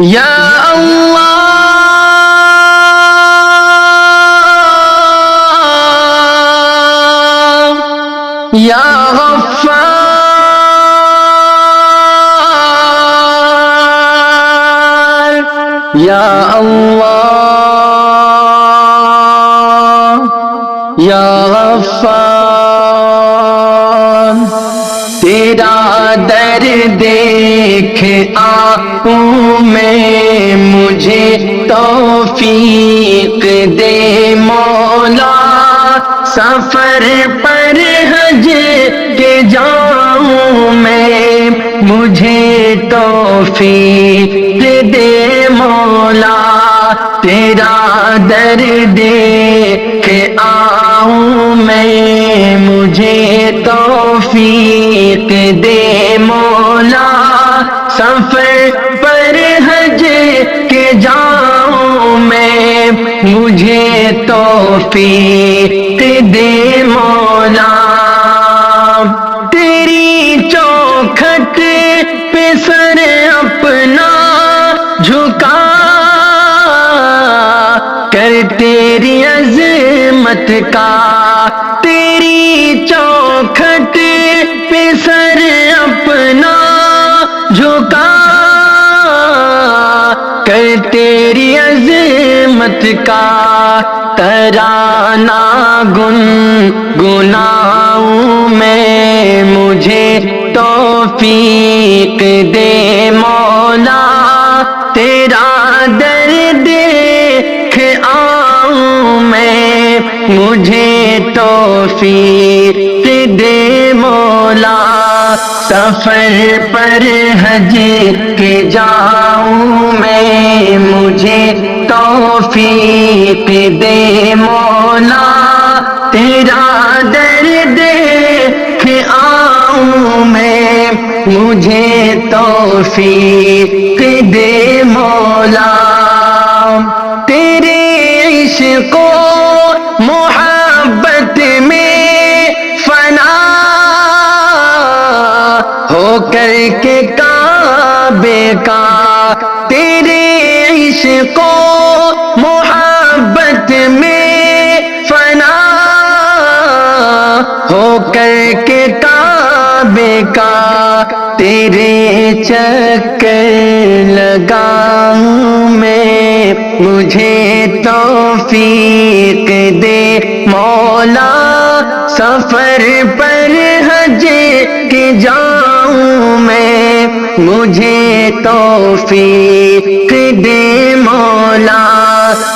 یا اللہ یا غفار یا اللہ یا غفار تیرا در دیکھ آنکھوں میں مجھے توفیق دے مولا سفر پر حج کے جاؤں میں مجھے توفیق دے مولا تیرا در دیکھ آؤں میں مجھے توفیق دے مولا سفر پر حج کے جاؤں میں مجھے توفیق دے مولا تیری چوکھٹ پہ سر اپنا جھکا کر تیری عظمت کا تیری چوکھٹ پہ سر اپنا جھکا کر تیری عظمت کا ترانہ گنگناؤں میں مجھے توفیق دے مولا تیرا در دیکھ آؤں میں مجھے توفیق دے مولا سفر پر حج کے جاؤں میں مجھے توفیق دے مولا تیرا در دیکھ آؤں میں مجھے توفیق دے مولا تیرے عشق و محبت میں فنا ہو کر کے کعبے کا تیرے عشق و محبت میں فنا ہو کر کے کعبے کا تیرے چکر لگاؤں میں مجھے توفیق دے مولا سفر پر حج کے جاؤں میں مجھے توفیق دے مولا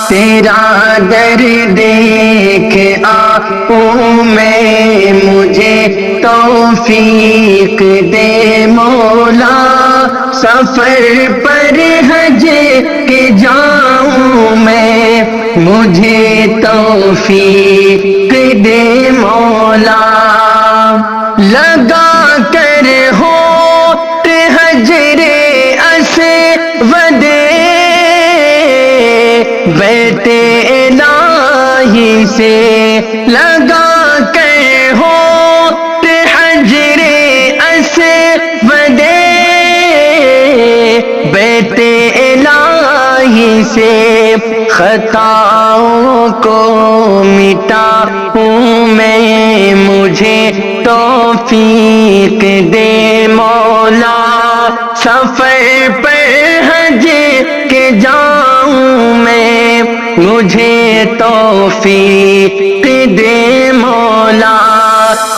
تیرا در دیکھ آؤں میں مجھے توفیق دے مولا سفر پر حج کے جاؤں میں مجھے توفیق دے مولا لگا کر ہوت حجر اسود بیت الہی سے لگا کر ہوت حجر اسود بیت الہی سے خطاؤں کو مٹاؤں میں مجھے توفیق دے مولا سفر پر حج کے جاؤں میں مجھے توفیق دے مولا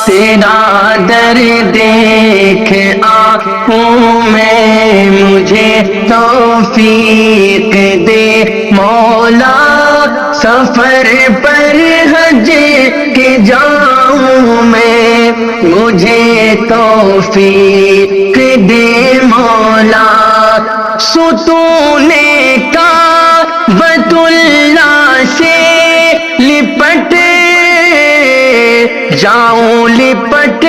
تیرا در دیکھ آؤں میں مجھے توفیق دے مولا سفر پر حج کے جاؤں میں مجھے توفیق دے مولا ستون کعبۃ اللہ سے لپٹ جاؤں لپٹ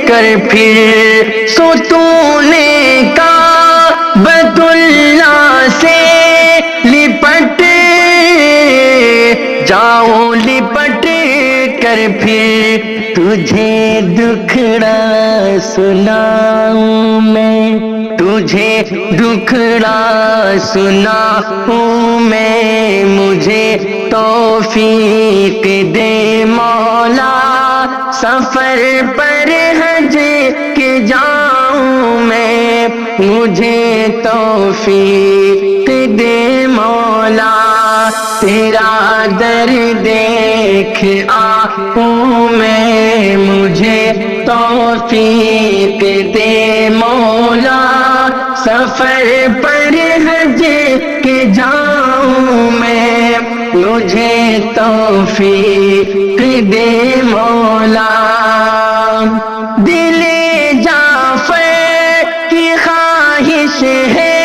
کر پھر ستون کعبۃ اللہ سے لپٹ جاؤں لپٹ کر پھر تجھے دکھڑا سناؤں میں، تجھے دکھڑا سناؤں میں، مجھے توفیق دے مولا، سفر پر حج کے جاؤں میں، مجھے توفیق دے مولا، تیرا در دیکھ آؤں میں، مجھے توفیق دے مولا، سفر پر حج کے جاؤں میں، مجھے توفیق دے مولا۔ دل جعفر کی خواہش ہے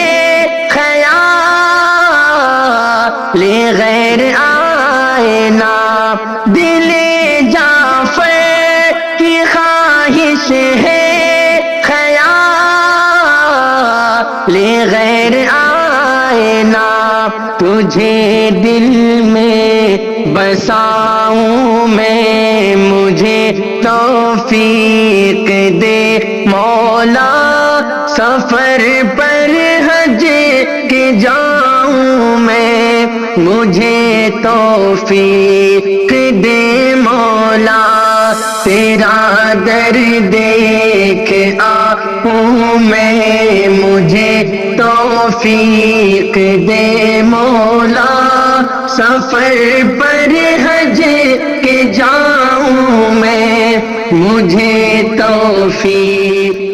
خیال غیر آئے نا، دل جعفر کی خواہش ہے خیال غیر آئے نا، تجھے دل میں بساؤں میں، مجھے توفیق دے مولا، سفر پر حج کے جاؤں میں، مجھے توفیق دے مولا، تیرا در دیکھ آؤں میں، مجھے توفیق دے مولا، سفر پر حج کے جاؤں میں، مجھے توفیق